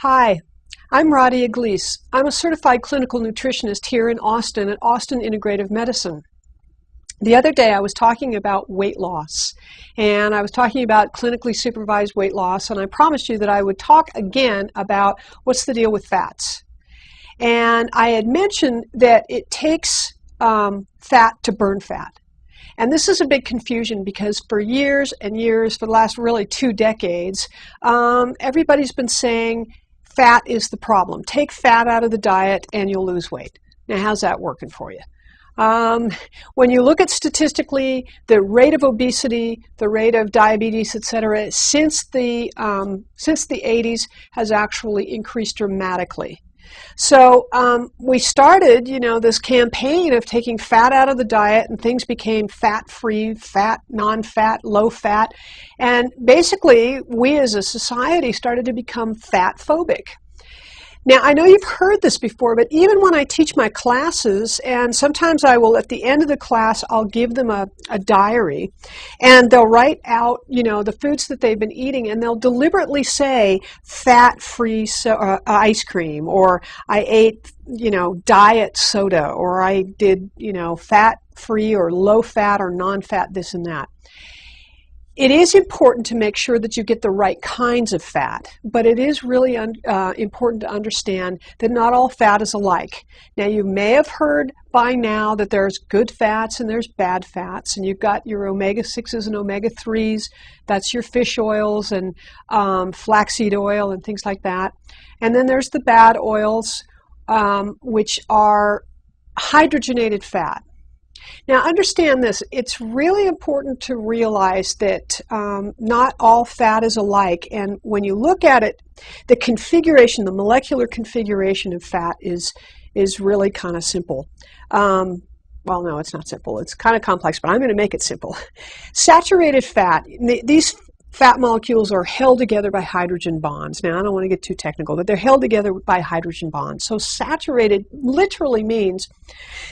Hi, I'm Radia Glees. I'm a certified clinical nutritionist here in Austin at Austin Integrative Medicine. The other day I was talking about weight loss, and I was talking about clinically supervised weight loss, and I promised you that I would talk again about what's the deal with fats. And I had mentioned that it takes fat to burn fat. And this is a big confusion because for years and years, for the last really 2 decades, everybody's been saying fat is the problem. Take fat out of the diet and you'll lose weight. Now, how's that working for you? When you look at statistically the rate of obesity, the rate of diabetes, etc., since the 80s has actually increased dramatically. So we started, this campaign of taking fat out of the diet, and things became fat-free, fat, non-fat, low-fat, and basically we as a society started to become fat-phobic. Now, I know you've heard this before, but even when I teach my classes, and sometimes I will, at the end of the class, I'll give them a diary, and they'll write out, the foods that they've been eating, and they'll deliberately say fat-free ice cream, or I ate, diet soda, or I did, fat-free or low-fat or non-fat this and that. It is important to make sure that you get the right kinds of fat, but it is really important to understand that not all fat is alike. Now, you may have heard by now that there's good fats and there's bad fats, and you've got your omega-6s and omega-3s, that's your fish oils and flaxseed oil and things like that. And then there's the bad oils, which are hydrogenated fat. Now, understand this, it's really important to realize that not all fat is alike, and when you look at it, the configuration, the molecular configuration of fat is really kind of simple. Well, no, it's not simple, it's kind of complex, but I'm going to make it simple. Saturated fat, these fat molecules are held together by hydrogen bonds. Now, I don't want to get too technical, but they're held together by hydrogen bonds. So saturated literally means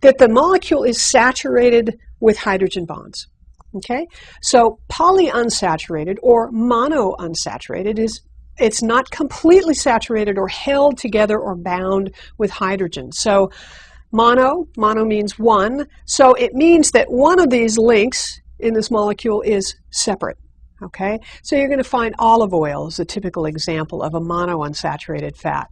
that the molecule is saturated with hydrogen bonds. Okay? So polyunsaturated or monounsaturated it's not completely saturated or held together or bound with hydrogen. So mono means one. So it means that one of these links in this molecule is separate. Okay, so you're going to find olive oil as a typical example of a monounsaturated fat.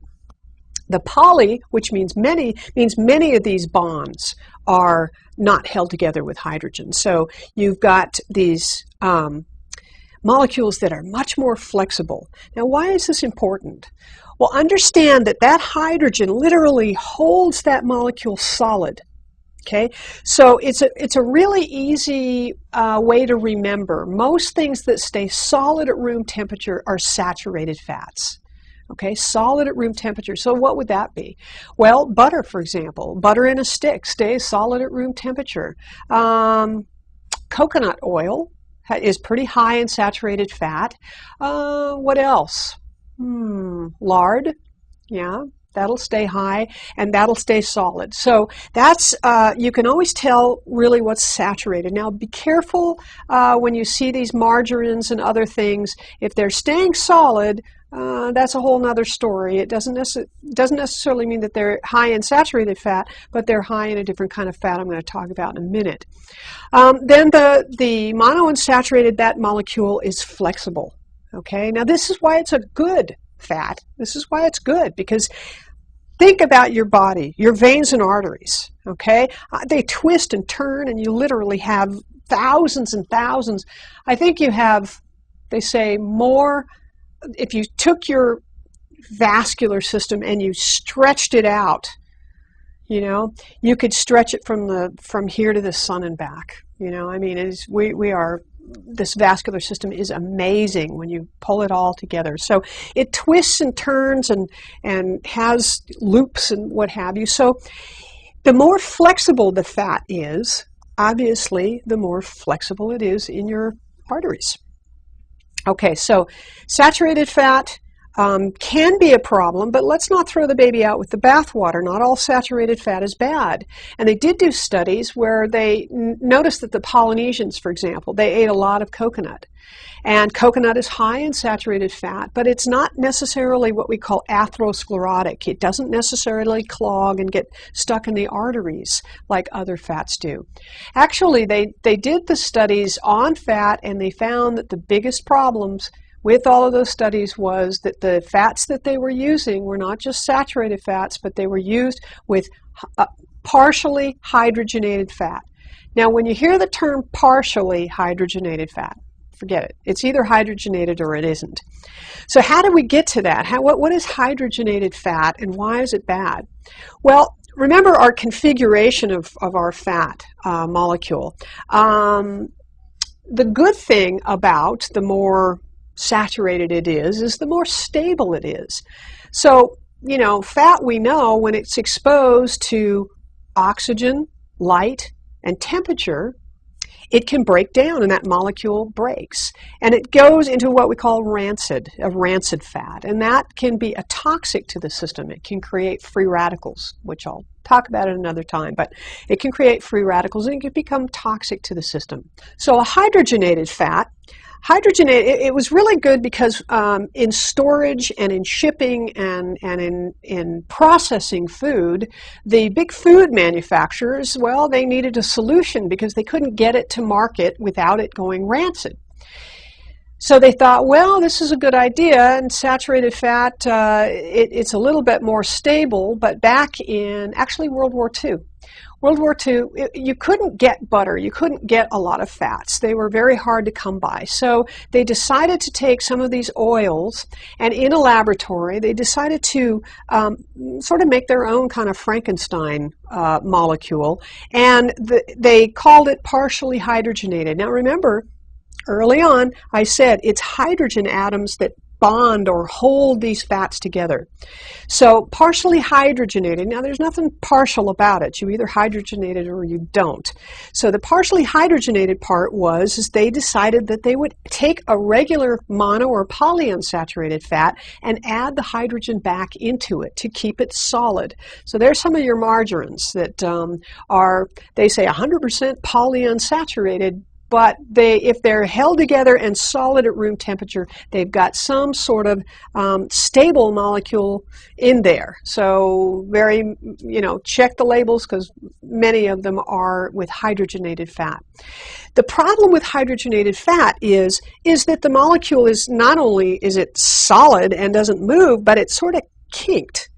The poly, which means many of these bonds are not held together with hydrogen. So you've got these molecules that are much more flexible. Now, why is this important? Well, understand that hydrogen literally holds that molecule solid. Okay, so it's a really easy way to remember. Most things that stay solid at room temperature are saturated fats. Okay, solid at room temperature. So what would that be? Well, butter, for example. Butter in a stick stays solid at room temperature. Coconut oil is pretty high in saturated fat. What else? Lard, yeah. That'll stay high, and that'll stay solid. So that's, you can always tell really what's saturated. Now, be careful when you see these margarines and other things. If they're staying solid, that's a whole other story. It doesn't necessarily mean that they're high in saturated fat, but they're high in a different kind of fat I'm going to talk about in a minute. Then the monounsaturated, that molecule is flexible. Okay, now this is why it's a good fat. This is why it's good, because think about your body, your veins and arteries, okay? They twist and turn, and you literally have thousands and thousands. I think you have, they say, more, if you took your vascular system and you stretched it out, you could stretch it from here to the sun and back. I mean, this vascular system is amazing when you pull it all together. So it twists and turns and has loops and what have you. So the more flexible the fat is, obviously, the more flexible it is in your arteries. Okay, so saturated fat, can be a problem, but let's not throw the baby out with the bathwater. Not all saturated fat is bad. And they did do studies where they noticed that the Polynesians, for example, they ate a lot of coconut. And coconut is high in saturated fat, but it's not necessarily what we call atherosclerotic. It doesn't necessarily clog and get stuck in the arteries like other fats do. Actually, they did the studies on fat, and they found that the biggest problems with all of those studies was that the fats that they were using were not just saturated fats, but they were used with partially hydrogenated fat. Now, when you hear the term partially hydrogenated fat, forget it. It's either hydrogenated or it isn't. So how do we get to that? What is hydrogenated fat, and why is it bad? Well, remember our configuration of our fat molecule. The good thing about the more saturated it is the more stable it is. So, you know, fat, we know when it's exposed to oxygen, light, and temperature, it can break down, and that molecule breaks. And it goes into what we call a rancid fat. And that can be a toxic to the system. It can create free radicals, which I'll talk about at another time. But it can create free radicals, and it can become toxic to the system. So a hydrogenated fat, it was really good because in storage and in shipping and in processing food, the big food manufacturers, well, they needed a solution because they couldn't get it to market without it going rancid. So they thought, well, this is a good idea, and saturated fat, it's a little bit more stable, but back in actually World War II, you couldn't get butter, you couldn't get a lot of fats. They were very hard to come by. So they decided to take some of these oils, and in a laboratory, they decided to sort of make their own kind of Frankenstein molecule, and they called it partially hydrogenated. Now remember, early on, I said it's hydrogen atoms that bond or hold these fats together. So partially hydrogenated, now there's nothing partial about it. You either hydrogenate it or you don't. So the partially hydrogenated part is they decided that they would take a regular mono or polyunsaturated fat and add the hydrogen back into it to keep it solid. So there's some of your margarines that are, they say 100% polyunsaturated, but if they're held together and solid at room temperature, they've got some sort of stable molecule in there. So check the labels, because many of them are with hydrogenated fat. The problem with hydrogenated fat is that the molecule is not only is it solid and doesn't move, but it's sort of kinked.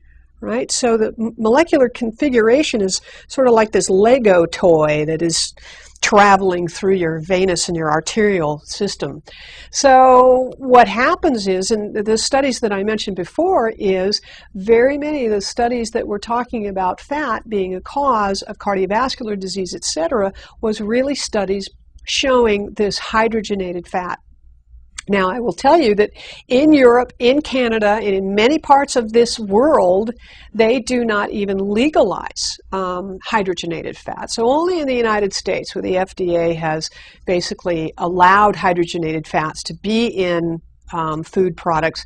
Right? So the molecular configuration is sort of like this Lego toy that is traveling through your venous and your arterial system. So what happens is, in the studies that I mentioned before, is very many of the studies that were talking about fat being a cause of cardiovascular disease, etc., was really studies showing this hydrogenated fat. Now, I will tell you that in Europe, in Canada, and in many parts of this world, they do not even legalize hydrogenated fat. So only in the United States, where the FDA has basically allowed hydrogenated fats to be in food products,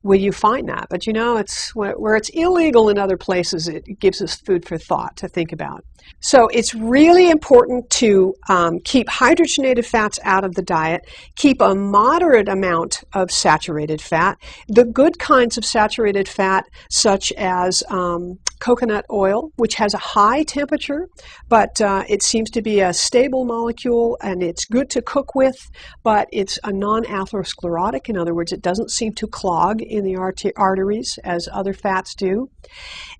will you find that. But you know, it's where it's illegal in other places, it gives us food for thought to think about. So it's really important to keep hydrogenated fats out of the diet, keep a moderate amount of saturated fat. The good kinds of saturated fat, such as coconut oil, which has a high temperature, but it seems to be a stable molecule, and it's good to cook with, but it's a non-atherosclerotic. In other words, it doesn't seem to clog in the arteries as other fats do.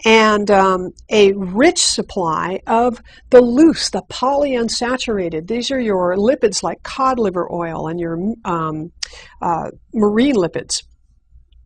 And a rich supply of the loose, the polyunsaturated. These are your lipids like cod liver oil and your marine lipids.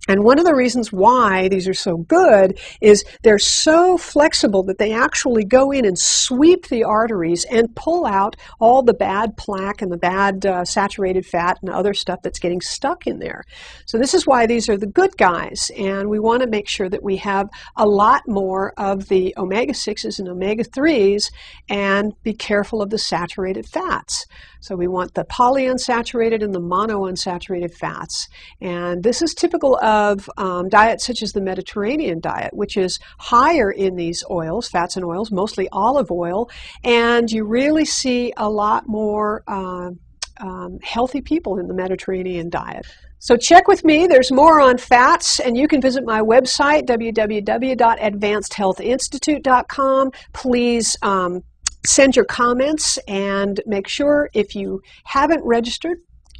And one of the reasons why these are so good is they're so flexible that they actually go in and sweep the arteries and pull out all the bad plaque and the bad saturated fat and other stuff that's getting stuck in there. So this is why these are the good guys, and we want to make sure that we have a lot more of the omega-6s and omega-3s and be careful of the saturated fats. So we want the polyunsaturated and the monounsaturated fats. And this is typical of diets such as the Mediterranean diet, which is higher in these oils, fats and oils, mostly olive oil. And you really see a lot more healthy people in the Mediterranean diet. So check with me. There's more on fats, and you can visit my website, www.advancedhealthinstitute.com. Please send your comments, and make sure, if you haven't registered,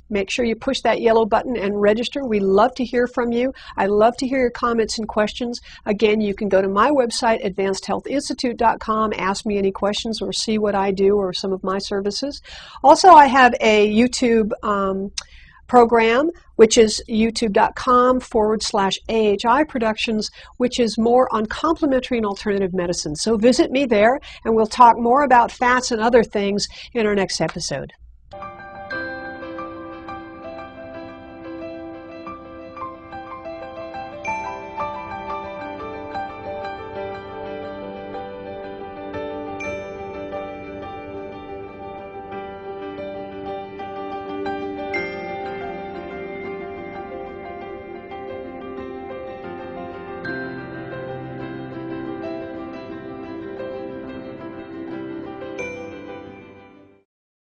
make sure you push that yellow button and register. We love to hear from you. I love to hear your comments and questions. Again, you can go to my website, advancedhealthinstitute.com, ask me any questions or see what I do or some of my services. Also, I have a YouTube program, which is youtube.com/AHI Productions, which is more on complementary and alternative medicine. So visit me there, and we'll talk more about fats and other things in our next episode.